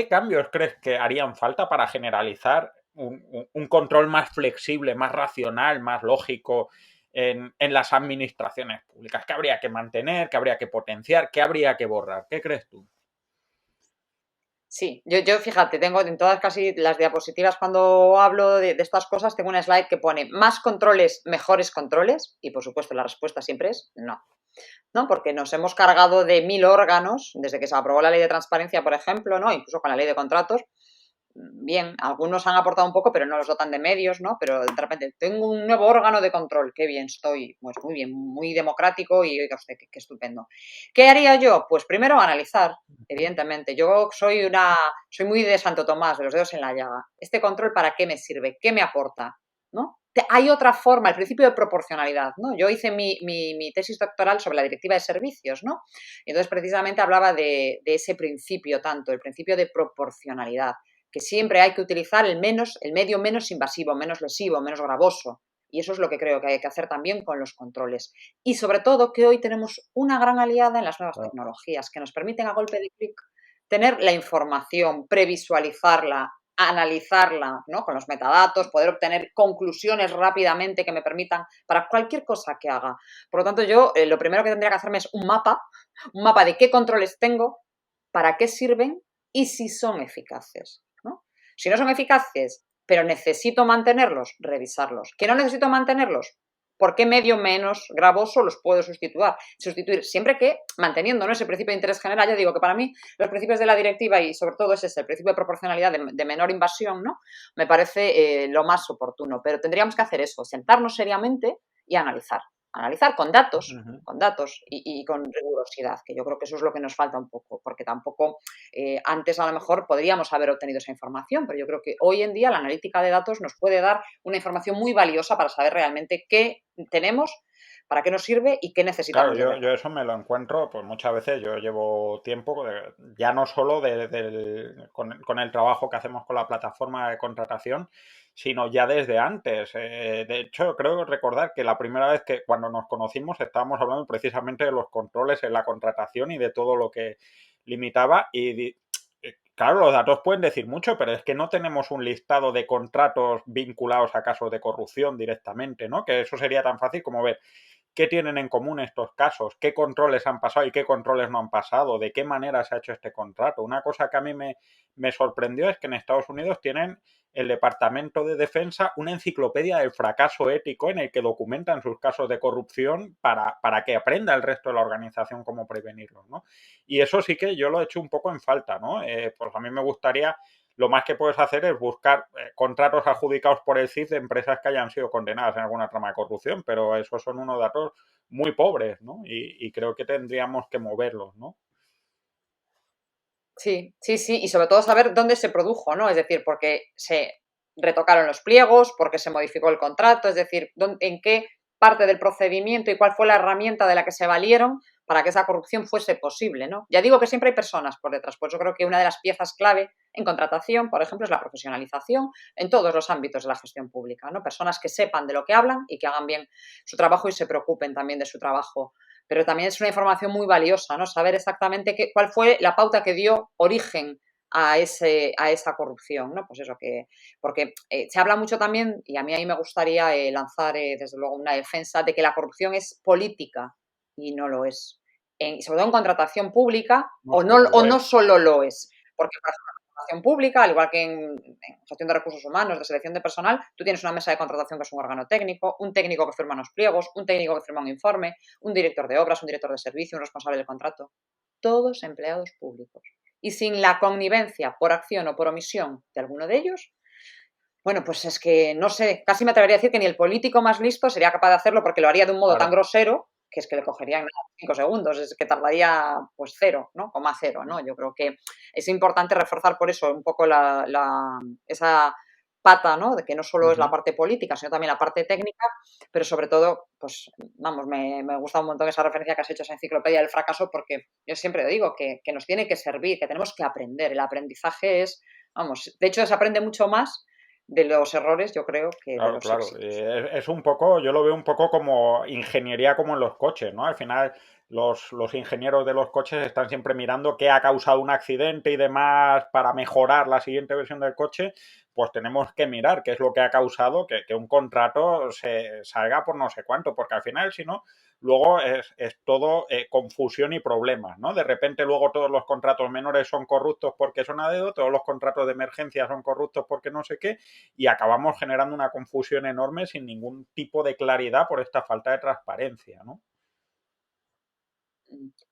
cambios crees que harían falta para generalizar un control más flexible, más racional, más lógico en las administraciones públicas? ¿Qué habría que mantener? ¿Qué habría que potenciar? ¿Qué habría que borrar? ¿Qué crees tú? Sí, yo fíjate, tengo en todas casi las diapositivas cuando hablo de estas cosas, tengo una slide que pone más controles, mejores controles, y por supuesto la respuesta siempre es no. ¿No? Porque nos hemos cargado de 1000 órganos, desde que se aprobó la ley de transparencia, por ejemplo, ¿no? Incluso con la ley de contratos. Bien, algunos han aportado un poco, pero no los dotan de medios, ¿no? Pero de repente tengo un nuevo órgano de control, qué bien estoy, pues muy bien, muy democrático y oiga usted, qué estupendo. ¿Qué haría yo? Pues primero analizar, evidentemente. Yo soy muy de Santo Tomás, de los dedos en la llaga. ¿Este control para qué me sirve? ¿Qué me aporta? ¿No? Hay otra forma, el principio de proporcionalidad, ¿no? Yo hice mi tesis doctoral sobre la directiva de servicios, ¿no? Y entonces precisamente hablaba de ese principio tanto, el principio de proporcionalidad, que siempre hay que utilizar el medio menos invasivo, menos lesivo, menos gravoso. Y eso es lo que creo que hay que hacer también con los controles. Y sobre todo que hoy tenemos una gran aliada en las nuevas tecnologías que nos permiten a golpe de clic tener la información, previsualizarla, analizarla, ¿no? Con los metadatos, poder obtener conclusiones rápidamente que me permitan para cualquier cosa que haga. Por lo tanto, yo lo primero que tendría que hacerme es un mapa de qué controles tengo, para qué sirven y si son eficaces. ¿No? Si no son eficaces, pero necesito mantenerlos, revisarlos. ¿Que no necesito mantenerlos? ¿Por qué medio menos gravoso los puedo sustituir? Siempre que manteniendo, ¿no?, ese principio de interés general. Ya digo que para mí los principios de la directiva, y sobre todo ese es el principio de proporcionalidad, de menor invasión, ¿no?, me parece lo más oportuno. Pero tendríamos que hacer eso, sentarnos seriamente y analizar con datos, y con rigurosidad, que yo creo que eso es lo que nos falta un poco, porque tampoco antes a lo mejor podríamos haber obtenido esa información, pero yo creo que hoy en día la analítica de datos nos puede dar una información muy valiosa para saber realmente qué tenemos, para qué nos sirve y qué necesitamos. Claro, yo eso me lo encuentro, pues muchas veces yo llevo tiempo, ya no solo con el trabajo que hacemos con la plataforma de contratación, sino ya desde antes. De hecho, creo recordar que la primera vez que cuando nos conocimos estábamos hablando precisamente de los controles en la contratación y de todo lo que limitaba. Claro, los datos pueden decir mucho, pero es que no tenemos un listado de contratos vinculados a casos de corrupción directamente, ¿no? Que eso sería tan fácil como ver qué tienen en común estos casos, qué controles han pasado y qué controles no han pasado, de qué manera se ha hecho este contrato. Una cosa que a mí me sorprendió es que en Estados Unidos tienen el Departamento de Defensa una enciclopedia del fracaso ético en el que documentan sus casos de corrupción para que aprenda el resto de la organización cómo prevenirlos, ¿no? Y eso sí que yo lo he hecho un poco en falta, ¿no? Pues a mí me gustaría, lo más que puedes hacer es buscar contratos adjudicados por el CIF de empresas que hayan sido condenadas en alguna trama de corrupción, pero esos son unos datos muy pobres, ¿no? Y creo que tendríamos que moverlos, ¿no? Sí, sí, sí, y sobre todo saber dónde se produjo, ¿no? Es decir, porque se retocaron los pliegos, porque se modificó el contrato, es decir, en qué parte del procedimiento y cuál fue la herramienta de la que se valieron para que esa corrupción fuese posible, ¿no? Ya digo que siempre hay personas por detrás, por eso creo que una de las piezas clave en contratación, por ejemplo, es la profesionalización en todos los ámbitos de la gestión pública, ¿no? Personas que sepan de lo que hablan y que hagan bien su trabajo y se preocupen también de su trabajo. Pero también es una información muy valiosa, ¿no? Saber exactamente cuál fue la pauta que dio origen a esa corrupción, ¿no? Pues eso, porque se habla mucho también, y a mí ahí me gustaría lanzar desde luego una defensa de que la corrupción es política y no lo es. Sobre todo en contratación pública, o no solo lo es, porque para la contratación pública, al igual que en gestión de recursos humanos, de selección de personal, tú tienes una mesa de contratación que es un órgano técnico, un técnico que firma unos pliegos, un técnico que firma un informe, un director de obras, un director de servicio, un responsable del contrato, todos empleados públicos. Y sin la connivencia por acción o por omisión de alguno de ellos, bueno, pues es que no sé, casi me atrevería a decir que ni el político más listo sería capaz de hacerlo, porque lo haría de un modo tan grosero que es que le cogerían 5 segundos, es que tardaría pues 0, ¿no? 0, ¿no? Yo creo que es importante reforzar por eso un poco esa pata, ¿no? De que no solo es la parte política, sino también la parte técnica, pero sobre todo, pues vamos, me gusta un montón esa referencia que has hecho a esa enciclopedia del fracaso, porque yo siempre digo que nos tiene que servir, que tenemos que aprender. El aprendizaje es, vamos, de hecho se aprende mucho más de los errores, yo creo, que de los éxitos. Es un poco, yo lo veo un poco como ingeniería como en los coches, ¿no? Al final los ingenieros de los coches están siempre mirando qué ha causado un accidente y demás para mejorar la siguiente versión del coche, pues tenemos que mirar qué es lo que ha causado que un contrato se salga por no sé cuánto, porque al final, si no, luego es todo confusión y problemas, ¿no? De repente luego todos los contratos menores son corruptos porque son a dedo, todos los contratos de emergencia son corruptos porque no sé qué, y acabamos generando una confusión enorme sin ningún tipo de claridad por esta falta de transparencia, ¿no?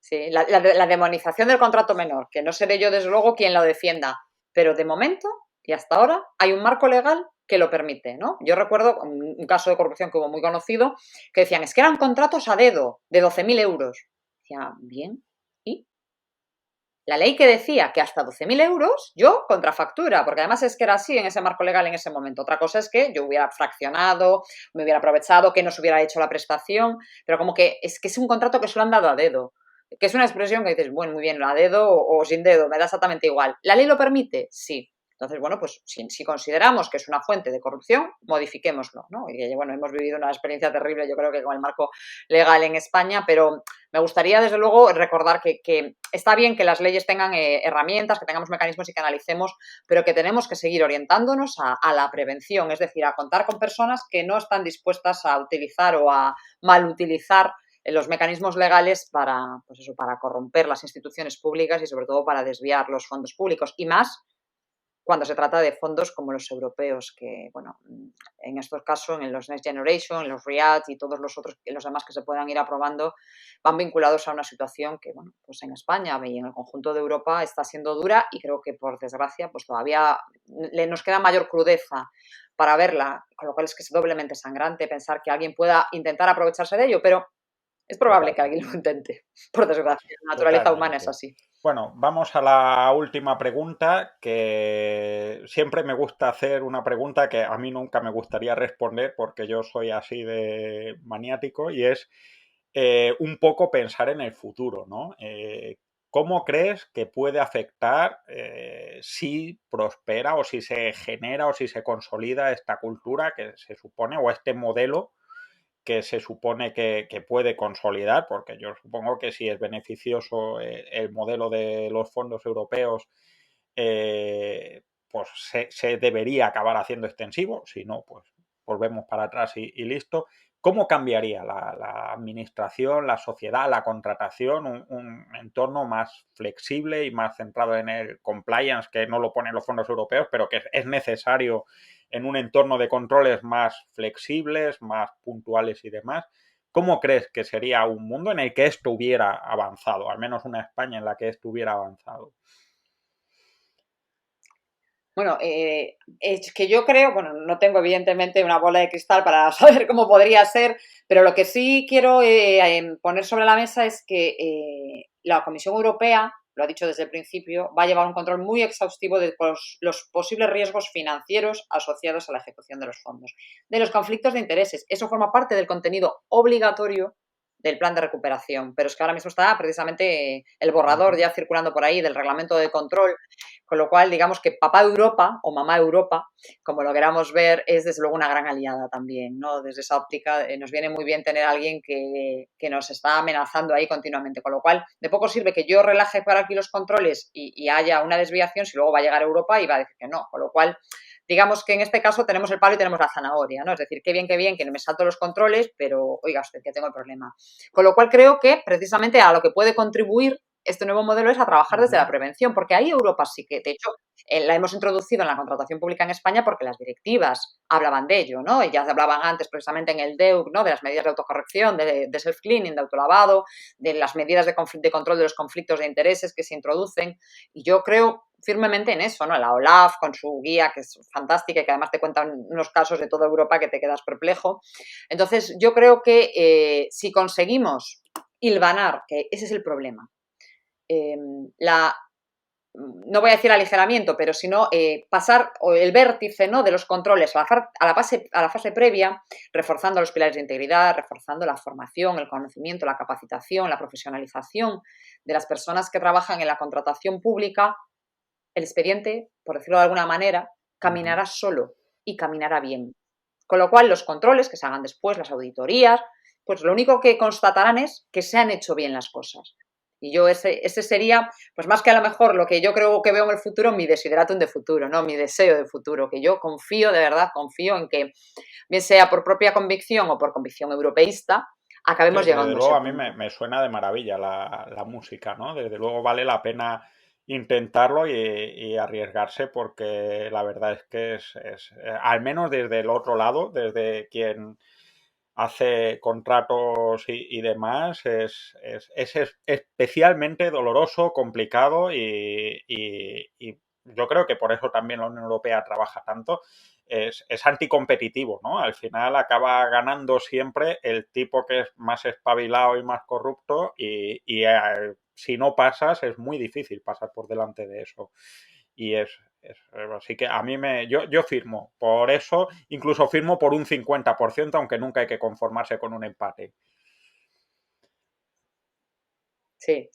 Sí, la demonización del contrato menor, que no seré yo desde luego quien lo defienda, pero de momento y hasta ahora hay un marco legal que lo permite, ¿no? Yo recuerdo un caso de corrupción que hubo muy conocido, que decían, es que eran contratos a dedo de 12.000 euros. Decía, bien, ¿y? La ley que decía que hasta 12.000 euros, yo contrafactura, porque además es que era así en ese marco legal en ese momento. Otra cosa es que yo hubiera fraccionado, me hubiera aprovechado, que no se hubiera hecho la prestación, pero como que es un contrato que se lo han dado a dedo, que es una expresión que dices, bueno, muy bien, a dedo o sin dedo, me da exactamente igual. ¿La ley lo permite? Sí. Entonces, bueno, pues si consideramos que es una fuente de corrupción, modifiquémoslo, ¿no? Y bueno, hemos vivido una experiencia terrible, yo creo que con el marco legal en España, pero me gustaría, desde luego, recordar que está bien que las leyes tengan herramientas, que tengamos mecanismos y que analicemos, pero que tenemos que seguir orientándonos a la prevención, es decir, a contar con personas que no están dispuestas a utilizar o a malutilizar los mecanismos legales para, pues eso, para corromper las instituciones públicas y sobre todo para desviar los fondos públicos. Y más cuando se trata de fondos como los europeos, que, bueno, en estos casos, en los Next Generation, en los REACT y todos los otros, los demás que se puedan ir aprobando, van vinculados a una situación que, bueno, pues en España y en el conjunto de Europa está siendo dura y creo que, por desgracia, pues todavía nos queda mayor crudeza para verla, con lo cual es que es doblemente sangrante pensar que alguien pueda intentar aprovecharse de ello, pero es probable que alguien lo intente, por desgracia. La naturaleza humana es así. Bueno, vamos a la última pregunta, que siempre me gusta hacer una pregunta que a mí nunca me gustaría responder porque yo soy así de maniático, y es un poco pensar en el futuro, ¿no? ¿Cómo crees que puede afectar si prospera o si se genera o si se consolida esta cultura que se supone, o este modelo que se supone que puede consolidar? Porque yo supongo que si es beneficioso el modelo de los fondos europeos, pues se debería acabar haciendo extensivo, si no, pues volvemos para atrás y listo. ¿Cómo cambiaría la administración, la sociedad, la contratación, un entorno más flexible y más centrado en el compliance, que no lo ponen los fondos europeos, pero que es necesario en un entorno de controles más flexibles, más puntuales y demás? ¿Cómo crees que sería un mundo en el que esto hubiera avanzado, al menos una España en la que esto hubiera avanzado? Bueno, es que yo creo, bueno, no tengo evidentemente una bola de cristal para saber cómo podría ser, pero lo que sí quiero poner sobre la mesa es que la Comisión Europea, lo ha dicho desde el principio, va a llevar un control muy exhaustivo de los posibles riesgos financieros asociados a la ejecución de los fondos, de los conflictos de intereses. Eso forma parte del contenido obligatorio del plan de recuperación, pero es que ahora mismo está precisamente el borrador ya circulando por ahí del reglamento de control, con lo cual digamos que papá Europa o mamá Europa, como lo queramos ver, es desde luego una gran aliada también, ¿no? Desde esa óptica nos viene muy bien tener a alguien que nos está amenazando ahí continuamente, con lo cual de poco sirve que yo relaje para aquí los controles y haya una desviación si luego va a llegar a Europa y va a decir que no, con lo cual digamos que en este caso tenemos el palo y tenemos la zanahoria, ¿no? Es decir, qué bien, que no me salto los controles, pero oiga usted, que tengo el problema. Con lo cual creo que precisamente a lo que puede contribuir este nuevo modelo es a trabajar desde la prevención, porque ahí Europa sí que, de hecho, la hemos introducido en la contratación pública en España porque las directivas hablaban de ello, ¿no? Ya hablaban antes precisamente en el DEUC, ¿no? De las medidas de autocorrección, de self-cleaning, de autolavado, de las medidas de control de los conflictos de intereses que se introducen. Y yo creo firmemente en eso, ¿no? La OLAF con su guía, que es fantástica y que además te cuentan unos casos de toda Europa que te quedas perplejo. Entonces, yo creo que si conseguimos hilvanar, que ese es el problema, no voy a decir aligeramiento, pero sino pasar el vértice, ¿no?, de los controles a la fase previa, reforzando los pilares de integridad, reforzando la formación, el conocimiento, la capacitación, la profesionalización de las personas que trabajan en la contratación pública, el expediente, por decirlo de alguna manera, caminará solo y caminará bien. Con lo cual, los controles que se hagan después, las auditorías, pues lo único que constatarán es que se han hecho bien las cosas. Y yo ese sería, pues más que a lo mejor lo que yo creo que veo en el futuro, mi desideratum de futuro, ¿no? Mi deseo de futuro, que yo confío, de verdad, confío en que, bien sea por propia convicción o por convicción europeísta, acabemos llegando desde luego a a mí me suena de maravilla la música, ¿no? Desde luego vale la pena intentarlo y arriesgarse porque la verdad es que al menos desde el otro lado, desde quien hace contratos y demás, es especialmente doloroso, complicado y yo creo que por eso también la Unión Europea trabaja tanto. Es anticompetitivo, ¿no? Al final acaba ganando siempre el tipo que es más espabilado y más corrupto y si no pasas es muy difícil pasar por delante de eso. Y así que a mí yo firmo por eso, incluso firmo por un 50%, aunque nunca hay que conformarse con un empate. Sí.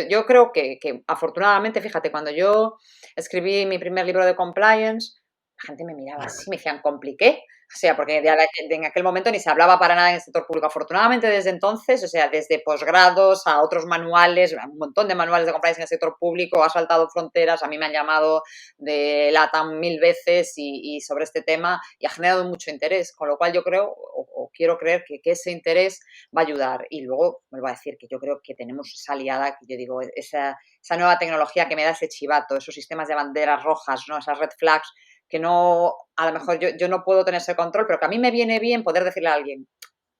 Yo creo que afortunadamente, fíjate, cuando yo escribí mi primer libro de compliance, la gente me miraba así, me decían, ¿compliqué? O sea, porque en aquel momento ni se hablaba para nada en el sector público. Afortunadamente, desde entonces, o sea, desde posgrados a otros manuales, un montón de manuales de compliance en el sector público, ha saltado fronteras, a mí me han llamado de LATAM 1000 veces y sobre este tema y ha generado mucho interés, con lo cual yo creo o quiero creer que ese interés va a ayudar. Y luego me va a decir que yo creo que tenemos esa aliada, que yo digo, esa nueva tecnología que me da ese chivato, esos sistemas de banderas rojas, ¿no? Esas red flags, que no, a lo mejor yo no puedo tener ese control, pero que a mí me viene bien poder decirle a alguien,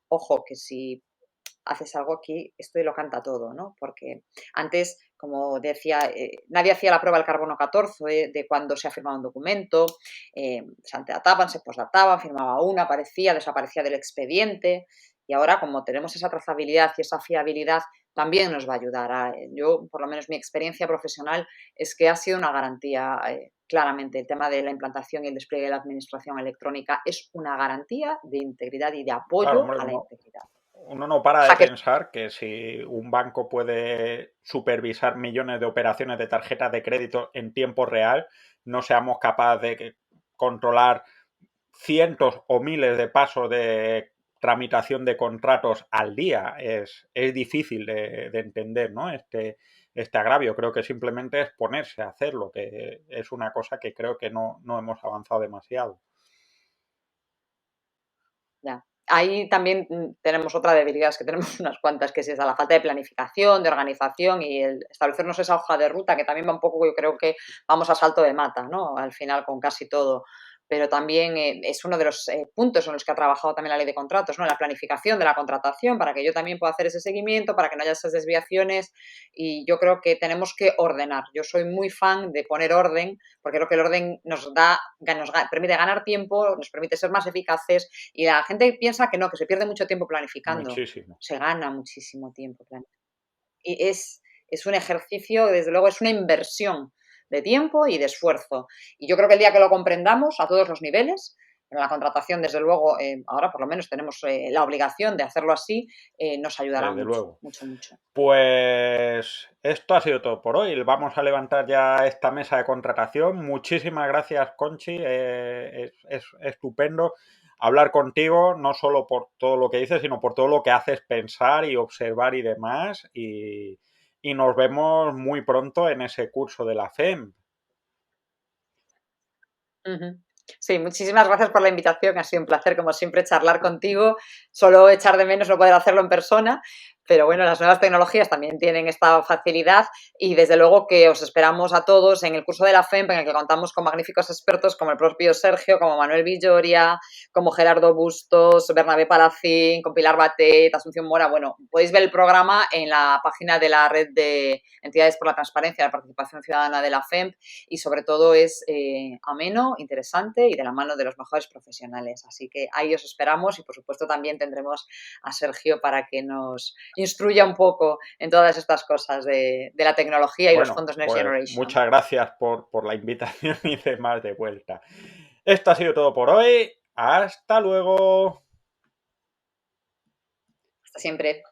ojo, que si haces algo aquí, esto lo canta todo, ¿no? Porque antes, como decía, nadie hacía la prueba del carbono 14 de cuando se ha firmado un documento, se antedataban, se posdataban, firmaba una, aparecía, desaparecía del expediente, y ahora como tenemos esa trazabilidad y esa fiabilidad, también nos va a ayudar. Yo, por lo menos mi experiencia profesional es que ha sido una garantía, claramente, el tema de la implantación y el despliegue de la administración electrónica es una garantía de integridad y de apoyo Claro, hombre, a la integridad. Uno no para de pensar que si un banco puede supervisar millones de operaciones de tarjetas de crédito en tiempo real, no seamos capaces de controlar cientos o miles de pasos de tramitación de contratos al día. Es difícil de entender, ¿no? Este agravio. Creo que simplemente es ponerse a hacerlo, que es una cosa que creo que no hemos avanzado demasiado. Ya. Ahí también tenemos otra debilidad, es que tenemos unas cuantas, que es esa, la falta de planificación, de organización y el establecernos esa hoja de ruta, que también va un poco, yo creo que vamos a salto de mata, ¿no? Al final con casi todo. Pero también es uno de los puntos en los que ha trabajado también la ley de contratos, ¿no? La planificación de la contratación, para que yo también pueda hacer ese seguimiento, para que no haya esas desviaciones y yo creo que tenemos que ordenar. Yo soy muy fan de poner orden, porque creo que el orden nos permite ganar tiempo, nos permite ser más eficaces y la gente piensa que no, que se pierde mucho tiempo planificando. Muchísimo. Se gana muchísimo tiempo planificando. Y es un ejercicio, desde luego, es una inversión de tiempo y de esfuerzo. Y yo creo que el día que lo comprendamos a todos los niveles, en la contratación, desde luego, ahora por lo menos tenemos la obligación de hacerlo así, nos ayudará Desde mucho, luego. mucho. Pues esto ha sido todo por hoy. Vamos a levantar ya esta mesa de contratación. Muchísimas gracias, Conchi. Es estupendo hablar contigo, no solo por todo lo que dices, sino por todo lo que haces pensar y observar y demás. Y nos vemos muy pronto en ese curso de la FEM. Uh-huh. Sí, muchísimas gracias por la invitación. Ha sido un placer, como siempre, charlar contigo. Solo echar de menos no poder hacerlo en persona, pero bueno, las nuevas tecnologías también tienen esta facilidad y desde luego que os esperamos a todos en el curso de la FEMP, en el que contamos con magníficos expertos como el propio Sergio, como Manuel Villoria, como Gerardo Bustos, Bernabé Palacín, con Pilar Batet, Asunción Mora. Bueno, podéis ver el programa en la página de la Red de Entidades por la Transparencia y la Participación Ciudadana de la FEMP y sobre todo es ameno, interesante y de la mano de los mejores profesionales. Así que ahí os esperamos y por supuesto también tendremos a Sergio para que nos instruya un poco en todas estas cosas de la tecnología y los fondos Next Generation. Muchas gracias por la invitación y demás de vuelta. Esto ha sido todo por hoy. Hasta luego. Hasta siempre.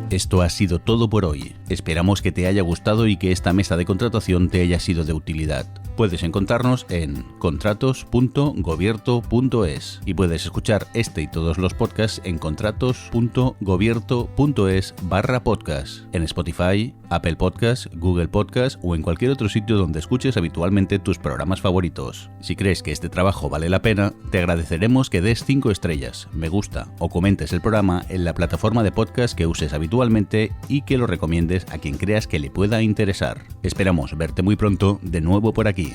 Esto ha sido todo por hoy. Esperamos que te haya gustado y que esta mesa de contratación te haya sido de utilidad. Puedes encontrarnos en contratos.gobierto.es y puedes escuchar este y todos los podcasts en contratos.gobierto.es/podcast, en Spotify, Apple Podcasts, Google Podcasts o en cualquier otro sitio donde escuches habitualmente tus programas favoritos. Si crees que este trabajo vale la pena, te agradeceremos que des 5 estrellas, me gusta o comentes el programa en la plataforma de podcast que uses habitualmente y que lo recomiendes a quien creas que le pueda interesar. Esperamos verte muy pronto de nuevo por aquí.